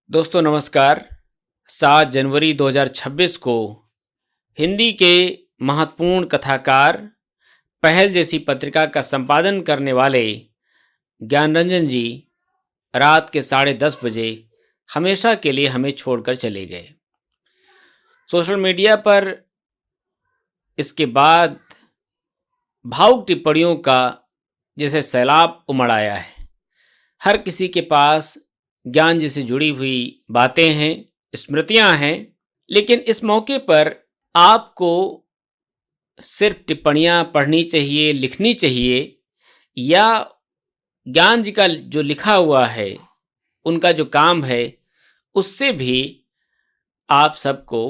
दोस्तों नमस्कार। 7 जनवरी 2026 को हिंदी के महत्वपूर्ण कथाकार पहल जैसी पत्रिका का संपादन करने वाले ज्ञानरंजन जी रात के 10:30 बजे हमेशा के लिए हमें छोड़कर चले गए। सोशल मीडिया पर इसके बाद भावुक टिप्पणियों का जैसे सैलाब उमड़ आया है। हर किसी के पास ज्ञान जी से जुड़ी हुई बातें हैं, स्मृतियां हैं, लेकिन इस मौके पर आपको सिर्फ टिप्पणियां पढ़नी चाहिए, लिखनी चाहिए, या ज्ञान जी का जो लिखा हुआ है, उनका जो काम है, उससे भी आप सबको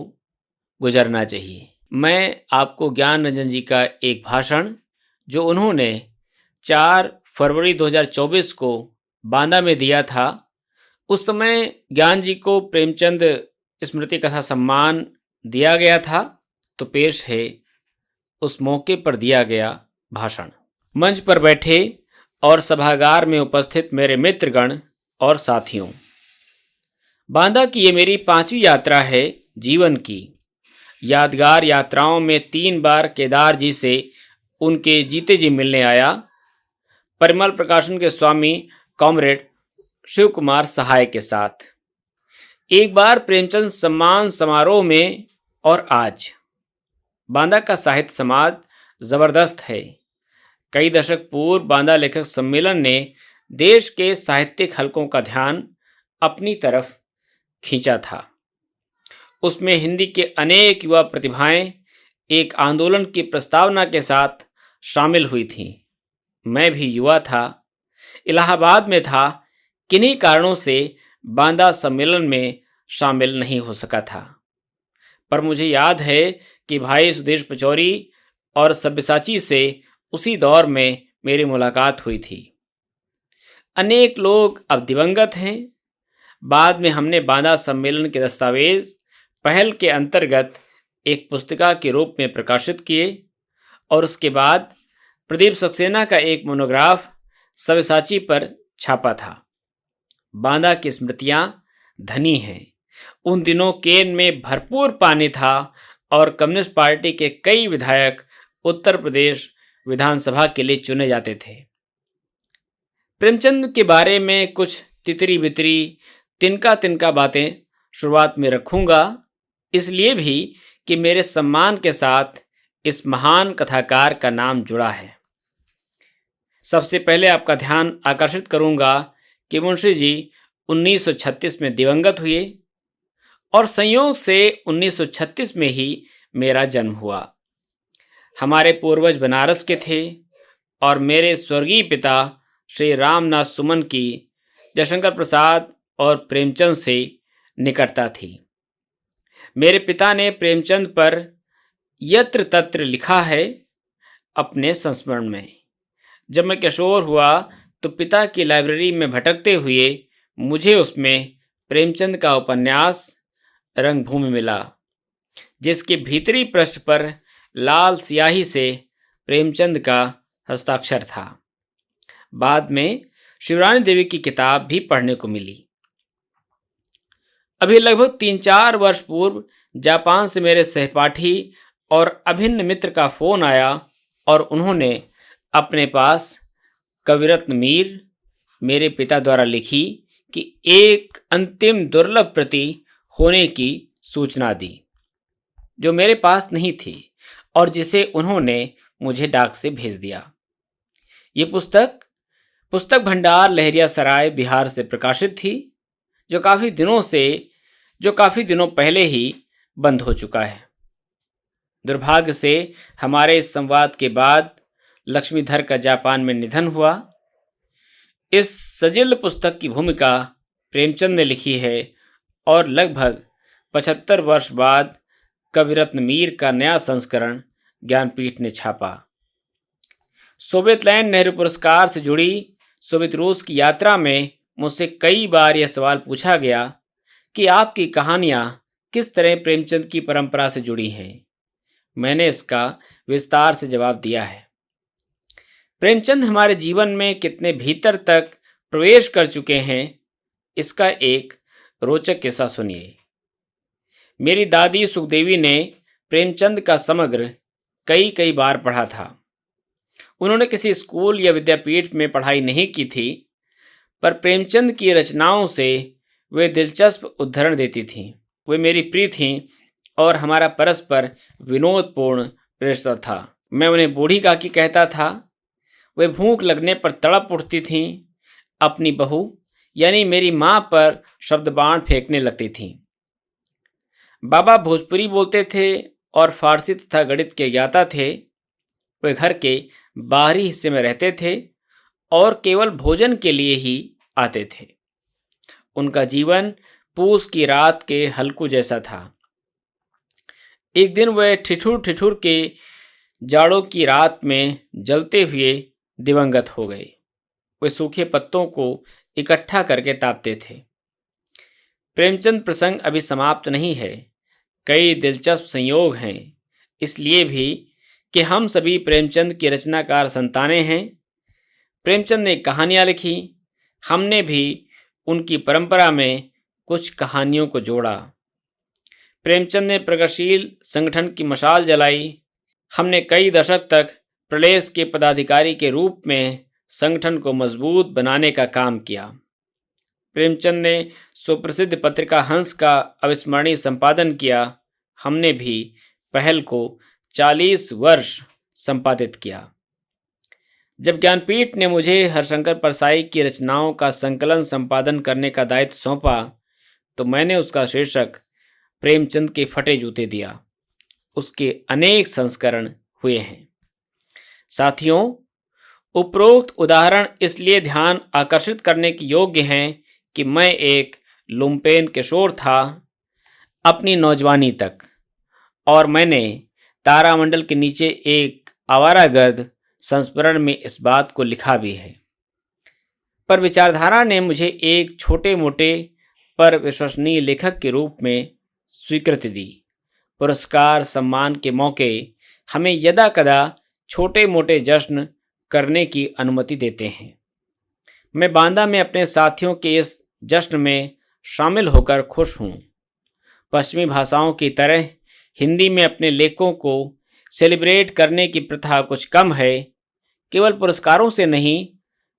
गुजरना चाहिए। मैं आपको ज्ञान रंजन जी का एक भाषण जो उन्होंने 4 फरवरी 2024 को बांदा में दिया था, उस समय ज्ञान जी को प्रेमचंद स्मृति कथा सम्मान दिया गया था, तो पेश है उस मौके पर दिया गया भाषण। मंच पर बैठे और सभागार में उपस्थित मेरे मित्रगण और साथियों, बांदा की ये मेरी 5वीं यात्रा है जीवन की। यादगार यात्राओं में 3 बार केदार जी से उनके जीते जी मिलने आया। परिमल प्रकाशन के स्वामी कॉमरेड शिव कुमार सहाय के साथ एक बार प्रेमचंद सम्मान समारोह में, और आज बांदा का साहित्य समाज जबरदस्त है। कई दशक पूर्व बांदा लेखक सम्मेलन ने देश के साहित्यिक हलकों का ध्यान अपनी तरफ खींचा था। उसमें हिंदी के अनेक युवा प्रतिभाएं एक आंदोलन की प्रस्तावना के साथ शामिल हुई थीं। मैं भी युवा था, इलाहाबाद में था, किन्हीं कारणों से बांदा सम्मेलन में शामिल नहीं हो सका था। पर मुझे याद है कि भाई सुदेश पचौरी और सब्यसाची से उसी दौर में मेरी मुलाकात हुई थी। अनेक लोग अब दिवंगत हैं। बाद में हमने बांदा सम्मेलन के दस्तावेज पहल के अंतर्गत एक पुस्तिका के रूप में प्रकाशित किए, और उसके बाद प्रदीप सक्सेना का एक मोनोग्राफ सब्यसाची पर छापा था। बांदा की स्मृतियां धनी हैं। उन दिनों केन में भरपूर पानी था और कम्युनिस्ट पार्टी के कई विधायक उत्तर प्रदेश विधानसभा के लिए चुने जाते थे। प्रेमचंद के बारे में कुछ तितरी बितरी, तिनका तिनका बातें शुरुआत में रखूंगा, इसलिए भी कि मेरे सम्मान के साथ इस महान कथाकार का नाम जुड़ा है। सबसे पहले आपका ध्यान आकर्षित करूंगा कि मुंशी जी 1936 में दिवंगत हुए, और संयोग से 1936 में ही मेरा जन्म हुआ। हमारे पूर्वज बनारस के थे और मेरे स्वर्गीय पिता श्री रामनाथ सुमन की जयशंकर प्रसाद और प्रेमचंद से निकटता थी। मेरे पिता ने प्रेमचंद पर यत्र तत्र लिखा है अपने संस्मरण में। जब मैं किशोर हुआ तो पिता की लाइब्रेरी में भटकते हुए मुझे उसमें प्रेमचंद का उपन्यास रंगभूमि मिला, जिसके भीतरी पृष्ठ पर लाल स्याही से प्रेमचंद का हस्ताक्षर था। बाद में शिवरानी देवी की किताब भी पढ़ने को मिली। अभी लगभग 3-4 वर्ष पूर्व जापान से मेरे सहपाठी और अभिन्न मित्र का फोन आया, और उन्होंने अपने पास कविरत्न मीर मेरे पिता द्वारा लिखी कि एक अंतिम दुर्लभ प्रति होने की सूचना दी, जो मेरे पास नहीं थी और जिसे उन्होंने मुझे डाक से भेज दिया। ये पुस्तक भंडार लहरियासराय बिहार से प्रकाशित थी, जो काफ़ी दिनों पहले ही बंद हो चुका है। दुर्भाग्य से हमारे इस संवाद के बाद लक्ष्मीधर का जापान में निधन हुआ। इस सजिल पुस्तक की भूमिका प्रेमचंद ने लिखी है, और लगभग 75 वर्ष बाद कविरत्न मीर का नया संस्करण ज्ञानपीठ ने छापा। सोवियतलैंड नेहरू पुरस्कार से जुड़ी सोवियत रूस की यात्रा में मुझसे कई बार यह सवाल पूछा गया कि आपकी कहानियाँ किस तरह प्रेमचंद की परंपरा से जुड़ी हैं। मैंने इसका विस्तार से जवाब दिया है। प्रेमचंद हमारे जीवन में कितने भीतर तक प्रवेश कर चुके हैं, इसका एक रोचक किस्सा सुनिए। मेरी दादी सुखदेवी ने प्रेमचंद का समग्र कई कई बार पढ़ा था। उन्होंने किसी स्कूल या विद्यापीठ में पढ़ाई नहीं की थी, पर प्रेमचंद की रचनाओं से वे दिलचस्प उद्धरण देती थीं। वे मेरी प्रिय थीं और हमारा परस्पर विनोदपूर्ण रिश्ता था। मैं उन्हें बूढ़ी काकी कहता था। वे भूख लगने पर तड़प उठती थीं। अपनी बहू यानी मेरी माँ पर शब्दबाण फेंकने लगती थीं। बाबा भोजपुरी बोलते थे और फारसी तथा गणित के ज्ञाता थे। वे घर के बाहरी हिस्से में रहते थे और केवल भोजन के लिए ही आते थे। उनका जीवन पूस की रात के हल्कू जैसा था। एक दिन वे ठिठुर ठिठुर के जाड़ों की रात में जलते हुए दिवंगत हो गए। वे सूखे पत्तों को इकट्ठा करके तापते थे। प्रेमचंद प्रसंग अभी समाप्त नहीं है। कई दिलचस्प संयोग हैं, इसलिए भी कि हम सभी प्रेमचंद की रचनाकार संतानें हैं। प्रेमचंद ने कहानियाँ लिखी, हमने भी उनकी परंपरा में कुछ कहानियों को जोड़ा। प्रेमचंद ने प्रगतिशील संगठन की मशाल जलाई। हमने कई दशक तक प्रदेश के पदाधिकारी के रूप में संगठन को मजबूत बनाने का काम किया। प्रेमचंद ने सुप्रसिद्ध पत्रिका हंस का अविस्मरणीय संपादन किया। हमने भी पहल को 40 वर्ष संपादित किया। जब ज्ञानपीठ ने मुझे हरशंकर परसाई की रचनाओं का संकलन संपादन करने का दायित्व सौंपा, तो मैंने उसका शीर्षक प्रेमचंद के फटे जूते दिया। उसके अनेक संस्करण हुए हैं। साथियों, उपरोक्त उदाहरण इसलिए ध्यान आकर्षित करने के योग्य हैं कि मैं एक लुम्पेन किशोर था अपनी नौजवानी तक, और मैंने तारामंडल के नीचे एक आवारागर्द संस्मरण में इस बात को लिखा भी है। पर विचारधारा ने मुझे एक छोटे मोटे पर विश्वसनीय लेखक के रूप में स्वीकृति दी। पुरस्कार सम्मान के मौके हमें यदा कदा छोटे मोटे जश्न करने की अनुमति देते हैं। मैं बांदा में अपने साथियों के इस जश्न में शामिल होकर खुश हूँ। पश्चिमी भाषाओं की तरह हिंदी में अपने लेखों को सेलिब्रेट करने की प्रथा कुछ कम है। केवल पुरस्कारों से नहीं,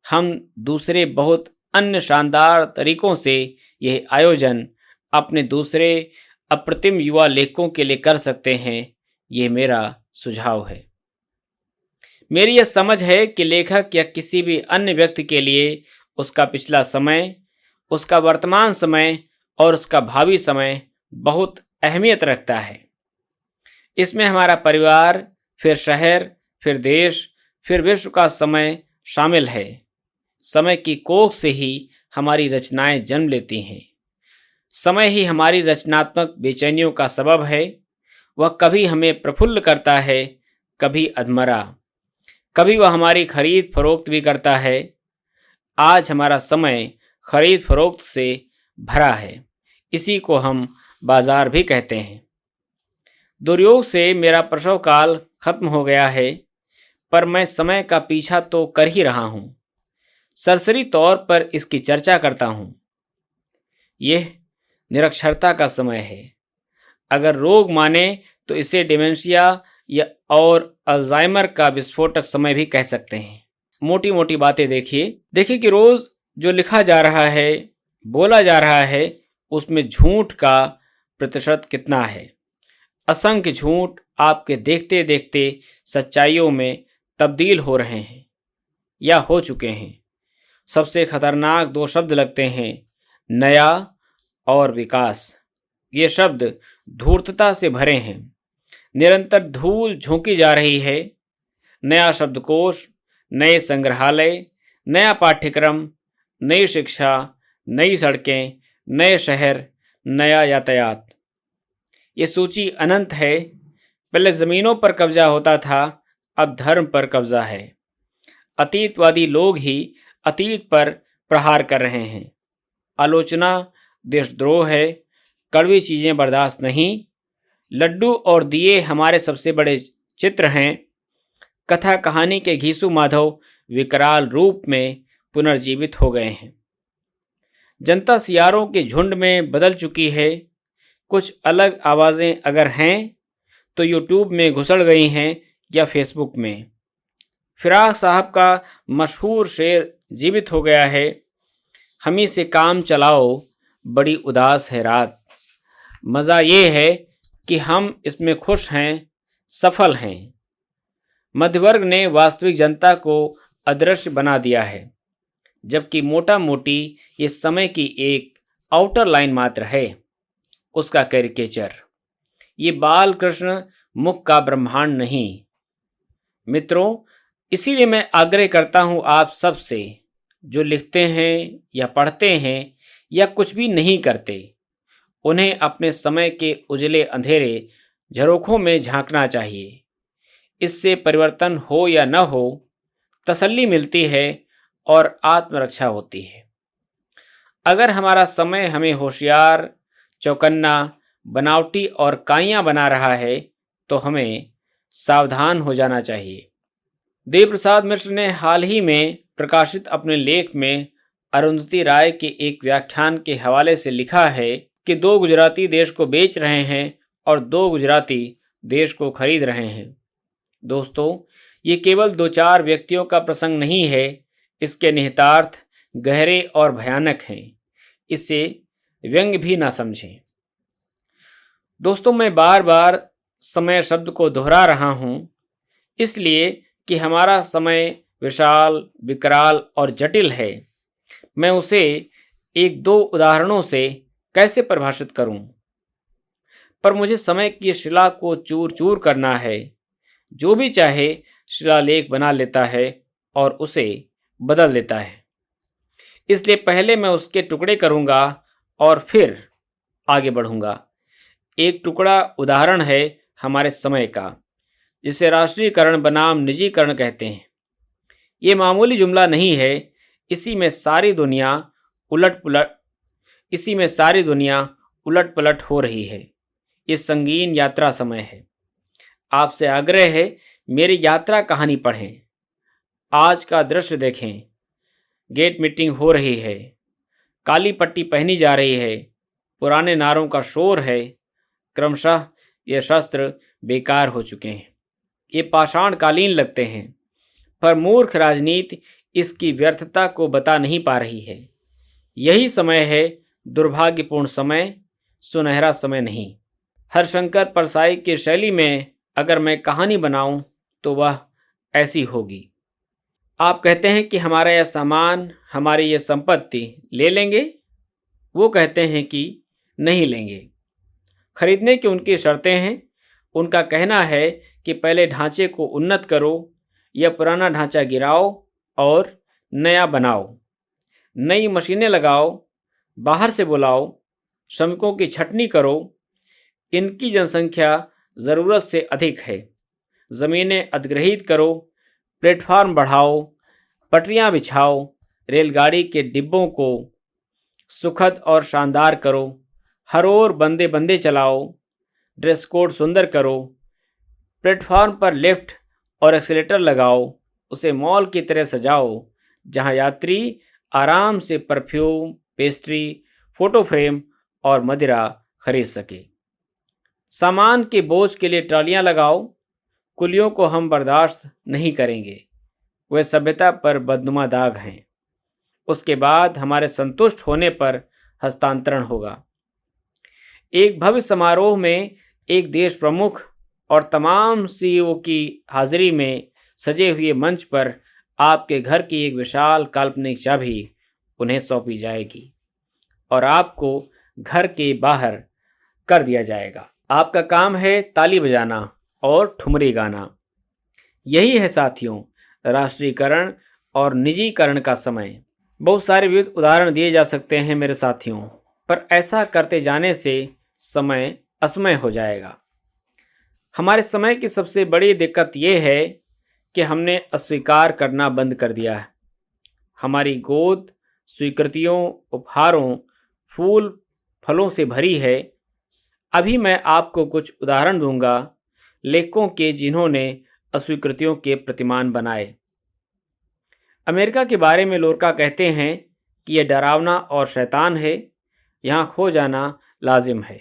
हम दूसरे बहुत अन्य शानदार तरीकों से यह आयोजन अपने दूसरे अप्रतिम युवा लेखकों के लिए कर सकते हैं। यह मेरा सुझाव है। मेरी यह समझ है कि लेखक या किसी भी अन्य व्यक्ति के लिए उसका पिछला समय, उसका वर्तमान समय और उसका भावी समय बहुत अहमियत रखता है। इसमें हमारा परिवार, फिर शहर, फिर देश, फिर विश्व का समय शामिल है। समय की कोख से ही हमारी रचनाएं जन्म लेती हैं। समय ही हमारी रचनात्मक बेचैनियों का सबब है। वह कभी हमें प्रफुल्ल करता है, कभी अधमरा, कभी वह हमारी खरीद फरोख्त भी करता है। आज हमारा समय खरीद फरोख्त से भरा है। इसी को हम बाजार भी कहते हैं। दुर्योग से मेरा प्रसव काल खत्म हो गया है, पर मैं समय का पीछा तो कर ही रहा हूँ। सरसरी तौर पर इसकी चर्चा करता हूँ। यह निरक्षरता का समय है। अगर रोग माने तो इसे डिमेंशिया या और अल्जाइमर का विस्फोटक समय भी कह सकते हैं। मोटी मोटी बातें देखिए कि रोज जो लिखा जा रहा है, बोला जा रहा है, उसमें झूठ का प्रतिशत कितना है। असंख्य झूठ आपके देखते देखते सच्चाइयों में तब्दील हो रहे हैं या हो चुके हैं। सबसे खतरनाक दो शब्द लगते हैं, नया और विकास। ये शब्द धूर्तता से भरे हैं। निरंतर धूल झोंकी जा रही है। नया शब्दकोश, नए संग्रहालय, नया पाठ्यक्रम, नई शिक्षा, नई सड़कें, नए शहर, नया यातायात। ये सूची अनंत है। पहले ज़मीनों पर कब्जा होता था, अब धर्म पर कब्जा है। अतीतवादी लोग ही अतीत पर प्रहार कर रहे हैं। आलोचना देशद्रोह है। कड़वी चीज़ें बर्दाश्त नहीं। लड्डू और दिए हमारे सबसे बड़े चित्र हैं। कथा कहानी के घीसू माधव विकराल रूप में पुनर्जीवित हो गए हैं। जनता सियारों के झुंड में बदल चुकी है। कुछ अलग आवाज़ें अगर हैं तो यूट्यूब में घुसड़ गई हैं या फेसबुक में। फिराक साहब का मशहूर शेर जीवित हो गया है, हमी से काम चलाओ, बड़ी उदास है रात। मज़ा ये है कि हम इसमें खुश हैं, सफल हैं। मध्यवर्ग ने वास्तविक जनता को अदृश्य बना दिया है, जबकि मोटा मोटी ये समय की एक आउटर लाइन मात्र है, उसका कैरिकेचर। ये बाल कृष्ण मुख का ब्रह्मांड नहीं। मित्रों, इसीलिए मैं आग्रह करता हूँ आप सब से, जो लिखते हैं या पढ़ते हैं या कुछ भी नहीं करते, उन्हें अपने समय के उजले अंधेरे झरोखों में झांकना चाहिए। इससे परिवर्तन हो या न हो, तसल्ली मिलती है और आत्मरक्षा होती है। अगर हमारा समय हमें होशियार, चौकन्ना, बनावटी और काइयाँ बना रहा है तो हमें सावधान हो जाना चाहिए। देव प्रसाद मिश्र ने हाल ही में प्रकाशित अपने लेख में अरुंधति राय के एक व्याख्यान के हवाले से लिखा है कि 2 गुजराती देश को बेच रहे हैं और 2 गुजराती देश को खरीद रहे हैं। दोस्तों, ये केवल 2-4 व्यक्तियों का प्रसंग नहीं है, इसके निहितार्थ गहरे और भयानक हैं। इसे व्यंग्य भी ना समझें। दोस्तों, मैं बार बार समय शब्द को दोहरा रहा हूँ, इसलिए कि हमारा समय विशाल, विकराल और जटिल है। मैं उसे 1-2 उदाहरणों से कैसे परिभाषित करूं? पर मुझे समय की शिला को चूर चूर करना है। जो भी चाहे शिलालेख बना लेता है और उसे बदल देता है। इसलिए पहले मैं उसके टुकड़े करूंगा और फिर आगे बढ़ूंगा। एक टुकड़ा उदाहरण है हमारे समय का, जिसे राष्ट्रीयकरण बनाम निजीकरण कहते हैं। ये मामूली जुमला नहीं है, इसी में सारी दुनिया उलट पलट हो रही है। ये संगीन यात्रा समय है। आपसे आग्रह है, मेरी यात्रा कहानी पढ़ें। आज का दृश्य देखें। गेट मीटिंग हो रही है, काली पट्टी पहनी जा रही है, पुराने नारों का शोर है। क्रमशः ये शस्त्र बेकार हो चुके हैं। ये पाषाणकालीन लगते हैं, पर मूर्ख राजनीति इसकी व्यर्थता को बता नहीं पा रही है। यही समय है, दुर्भाग्यपूर्ण समय, सुनहरा समय नहीं। हरशंकर परसाई की शैली में अगर मैं कहानी बनाऊं तो वह ऐसी होगी। आप कहते हैं कि हमारा यह सामान, हमारी यह संपत्ति ले लेंगे। वो कहते हैं कि नहीं लेंगे। खरीदने की उनकी शर्तें हैं। उनका कहना है कि पहले ढांचे को उन्नत करो या पुराना ढांचा गिराओ और नया बनाओ। नई मशीनें लगाओ, बाहर से बुलाओ, श्रमिकों की छटनी करो। इनकी जनसंख्या ज़रूरत से अधिक है। ज़मीनें अधिग्रहित करो, प्लेटफार्म बढ़ाओ, पटरियां बिछाओ, रेलगाड़ी के डिब्बों को सुखद और शानदार करो, हर ओर बंदे बंदे चलाओ, ड्रेस कोड सुंदर करो, प्लेटफार्म पर लिफ्ट और एक्सीलेटर लगाओ, उसे मॉल की तरह सजाओ, जहां यात्री आराम से परफ्यूम, पेस्ट्री, फोटो फ्रेम और मदिरा खरीद सके। सामान के बोझ के लिए ट्रालियां लगाओ। कुलियों को हम बर्दाश्त नहीं करेंगे, वे सभ्यता पर बदनुमा दाग हैं। उसके बाद हमारे संतुष्ट होने पर हस्तांतरण होगा। एक भव्य समारोह में एक देश प्रमुख और तमाम सीईओ की हाजिरी में सजे हुए मंच पर आपके घर की एक विशाल काल्पनिक चाबी उन्हें सौंपी जाएगी और आपको घर के बाहर कर दिया जाएगा। आपका काम है ताली बजाना और ठुमरी गाना। यही है साथियों, राष्ट्रीयकरण और निजीकरण का समय। बहुत सारे विविध उदाहरण दिए जा सकते हैं मेरे साथियों, पर ऐसा करते जाने से समय असमय हो जाएगा। हमारे समय की सबसे बड़ी दिक्कत यह है कि हमने अस्वीकार करना बंद कर दिया है। हमारी गोद स्वीकृतियों, उपहारों, फूल फलों से भरी है। अभी मैं आपको कुछ उदाहरण दूंगा लेखकों के जिन्होंने अस्वीकृतियों के प्रतिमान बनाए। अमेरिका के बारे में लोरका कहते हैं कि यह डरावना और शैतान है, यहाँ खो जाना लाजिम है।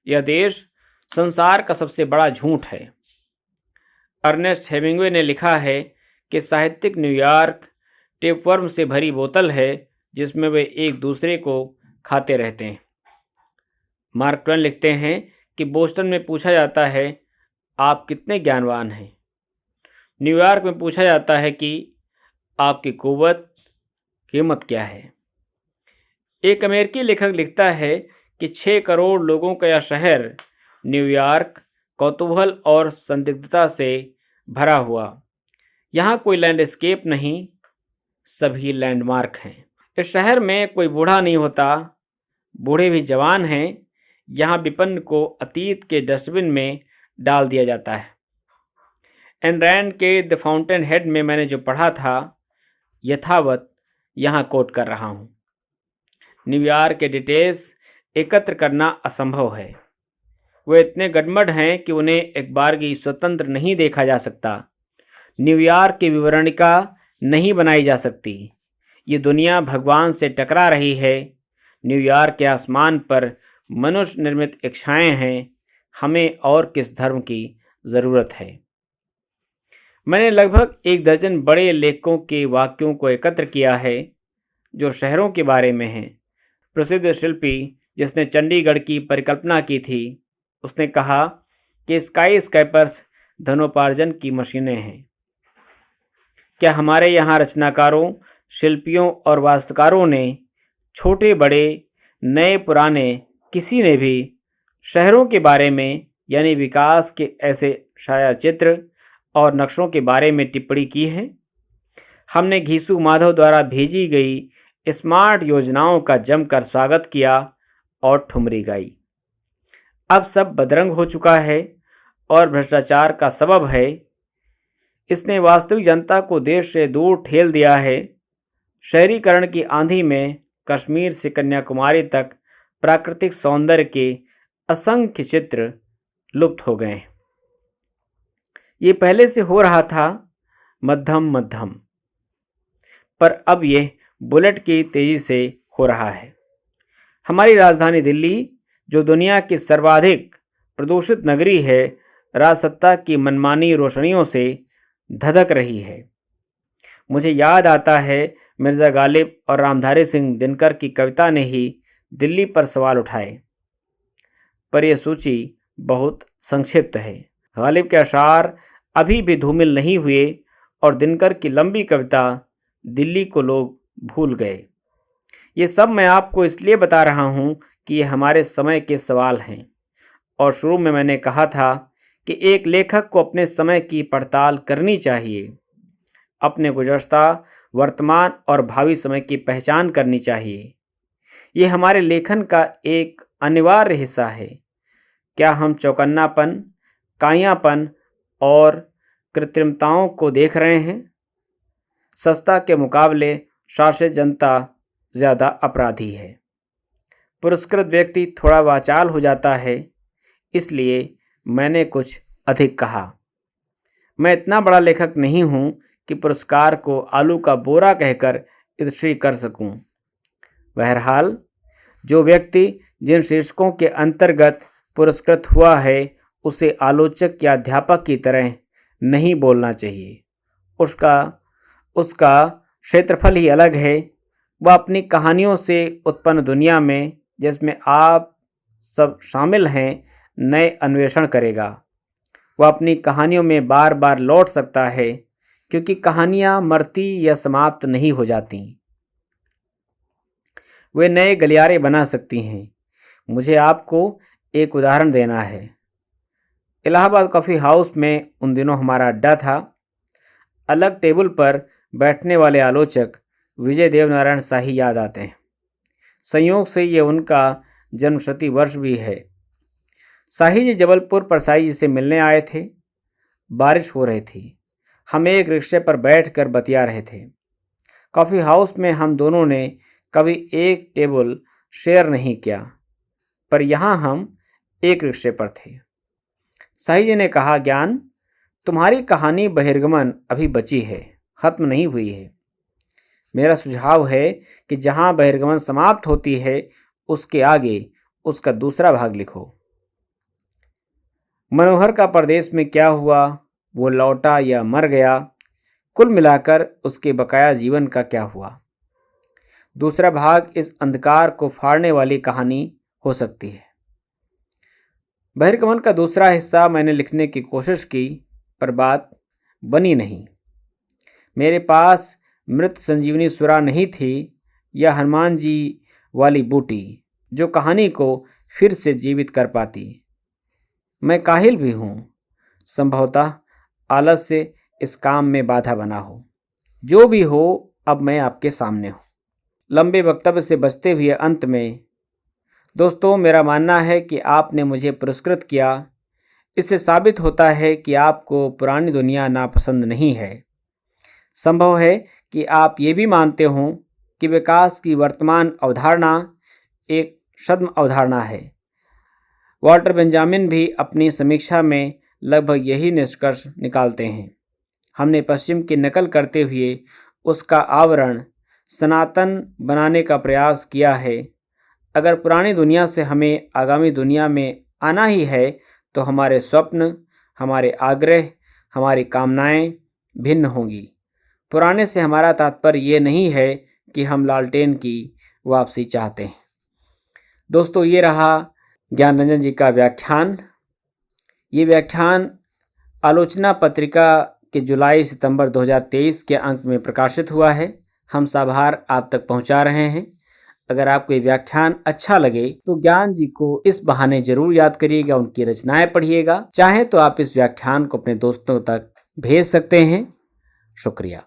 यह देश संसार का सबसे बड़ा झूठ है। अर्नेस्ट हेमिंग्वे ने लिखा है कि साहित्यिक न्यूयॉर्क टेपवर्म से भरी बोतल है जिसमें वे एक दूसरे को खाते रहते हैं। मार्क ट्वेन लिखते हैं कि बोस्टन में पूछा जाता है, आप कितने ज्ञानवान हैं। न्यूयॉर्क में पूछा जाता है कि आपकी क़ुव्वत कीमत क्या है। एक अमेरिकी लेखक लिखता है कि 6 करोड़ लोगों का यह शहर न्यूयॉर्क कौतूहल और संदिग्धता से भरा हुआ। यहाँ कोई लैंडस्केप नहीं, सभी लैंडमार्क हैं। इस शहर में कोई बूढ़ा नहीं होता, बूढ़े भी जवान हैं। यहाँ विपन्न को अतीत के डस्टबिन में डाल दिया जाता है। एन रैंड के द फाउंटेन हेड में मैंने जो पढ़ा था यथावत यहाँ कोट कर रहा हूँ। न्यूयॉर्क के डिटेल्स एकत्र करना असंभव है। वे इतने गडमड हैं कि उन्हें एक बारगी स्वतंत्र नहीं देखा जा सकता। न्यूयॉर्क की विवरणिका नहीं बनाई जा सकती। ये दुनिया भगवान से टकरा रही है। न्यूयॉर्क के आसमान पर मनुष्य निर्मित इच्छाएं हैं। हमें और किस धर्म की ज़रूरत है। मैंने लगभग 1 दर्जन बड़े लेखकों के वाक्यों को एकत्र किया है जो शहरों के बारे में हैं। प्रसिद्ध शिल्पी जिसने चंडीगढ़ की परिकल्पना की थी, उसने कहा कि स्काई स्कैपर्स धनोपार्जन की मशीनें हैं। क्या हमारे यहाँ रचनाकारों, शिल्पियों और वास्तुकारों ने, छोटे बड़े, नए पुराने, किसी ने भी शहरों के बारे में यानी विकास के ऐसे छायाचित्र और नक्शों के बारे में टिप्पणी की है? हमने घीसू माधव द्वारा भेजी गई स्मार्ट योजनाओं का जमकर स्वागत किया और ठुमरी गाई। अब सब बदरंग हो चुका है और भ्रष्टाचार का सबब है। इसने वास्तविक जनता को देश से दूर ठेल दिया है। शहरीकरण की आंधी में कश्मीर से कन्याकुमारी तक प्राकृतिक सौंदर्य के असंख्य चित्र लुप्त हो गए। ये पहले से हो रहा था, मध्यम मध्यम, पर अब यह बुलेट की तेजी से हो रहा है। हमारी राजधानी दिल्ली, जो दुनिया की सर्वाधिक प्रदूषित नगरी है, राजसत्ता की मनमानी रोशनियों से धधक रही है। मुझे याद आता है मिर्ज़ा गालिब और रामधारी सिंह दिनकर की कविता ने ही दिल्ली पर सवाल उठाए, पर यह सूची बहुत संक्षिप्त है। गालिब के अशार अभी भी धूमिल नहीं हुए और दिनकर की लंबी कविता दिल्ली को लोग भूल गए। ये सब मैं आपको इसलिए बता रहा हूँ कि ये हमारे समय के सवाल हैं। और शुरू में मैंने कहा था कि एक लेखक को अपने समय की पड़ताल करनी चाहिए, अपने गुज़श्ता, वर्तमान और भावी समय की पहचान करनी चाहिए। ये हमारे लेखन का एक अनिवार्य हिस्सा है। क्या हम चौकन्नापन, काइयापन और कृत्रिमताओं को देख रहे हैं? सस्ता के मुकाबले शासित जनता ज़्यादा अपराधी है। पुरस्कृत व्यक्ति थोड़ा वाचाल हो जाता है, इसलिए मैंने कुछ अधिक कहा। मैं इतना बड़ा लेखक नहीं हूँ कि पुरस्कार को आलू का बोरा कहकर ईर्ष्या कर सकूं। बहरहाल, जो व्यक्ति जिन शीर्षकों के अंतर्गत पुरस्कृत हुआ है, उसे आलोचक या अध्यापक की तरह नहीं बोलना चाहिए। उसका क्षेत्रफल ही अलग है। वह अपनी कहानियों से उत्पन्न दुनिया में, जिसमें आप सब शामिल हैं, नए अन्वेषण करेगा। वह अपनी कहानियों में बार बार लौट सकता है, क्योंकि कहानियाँ मरती या समाप्त नहीं हो जाती। वे नए गलियारे बना सकती हैं। मुझे आपको एक उदाहरण देना है। इलाहाबाद कॉफ़ी हाउस में उन दिनों हमारा अड्डा था। अलग टेबल पर बैठने वाले आलोचक विजय देवनारायण शाही याद आते हैं। संयोग से ये उनका जन्मशती वर्ष भी है। शाही जी जबलपुर परसाई जी से मिलने आए थे। बारिश हो रही थी। हम एक रिक्शे पर बैठकर बतिया रहे थे। कॉफ़ी हाउस में हम दोनों ने कभी एक टेबल शेयर नहीं किया, पर यहाँ हम एक रिक्शे पर थे। शाही जी ने कहा, ज्ञान, तुम्हारी कहानी बहिर्गमन अभी बची है, ख़त्म नहीं हुई है। मेरा सुझाव है कि जहाँ बहिर्गमन समाप्त होती है उसके आगे उसका दूसरा भाग लिखो। मनोहर का परदेश में क्या हुआ, वो लौटा या मर गया, कुल मिलाकर उसके बकाया जीवन का क्या हुआ। दूसरा भाग इस अंधकार को फाड़ने वाली कहानी हो सकती है। बहिर्गमन का दूसरा हिस्सा मैंने लिखने की कोशिश की, पर बात बनी नहीं। मेरे पास मृत संजीवनी सुरा नहीं थी या हनुमान जी वाली बूटी जो कहानी को फिर से जीवित कर पाती। मैं काहिल भी हूँ, संभवतः आलस से इस काम में बाधा बना हो। जो भी हो, अब मैं आपके सामने हूँ। लंबे वक्तव्य से बचते हुए अंत में, दोस्तों, मेरा मानना है कि आपने मुझे पुरस्कृत किया। इससे साबित होता है कि आपको पुरानी दुनिया नापसंद नहीं है। संभव है कि आप ये भी मानते हों कि विकास की वर्तमान अवधारणा एक छद्म अवधारणा है। वॉल्टर बेंजामिन भी अपनी समीक्षा में लगभग यही निष्कर्ष निकालते हैं। हमने पश्चिम की नकल करते हुए उसका आवरण सनातन बनाने का प्रयास किया है। अगर पुरानी दुनिया से हमें आगामी दुनिया में आना ही है तो हमारे स्वप्न, हमारे आग्रह, हमारी कामनाएं भिन्न होंगी। पुराने से हमारा तात्पर्य ये नहीं है कि हम लालटेन की वापसी चाहते हैं। दोस्तों, ये रहा ज्ञानरंजन जी का व्याख्यान। ये व्याख्यान आलोचना पत्रिका के जुलाई-सितंबर 2023 के अंक में प्रकाशित हुआ है। हम साभार आप तक पहुंचा रहे हैं। अगर आपको ये व्याख्यान अच्छा लगे तो ज्ञान जी को इस बहाने जरूर याद करिएगा, उनकी रचनाएं पढ़िएगा। चाहे तो आप इस व्याख्यान को अपने दोस्तों तक भेज सकते हैं। शुक्रिया।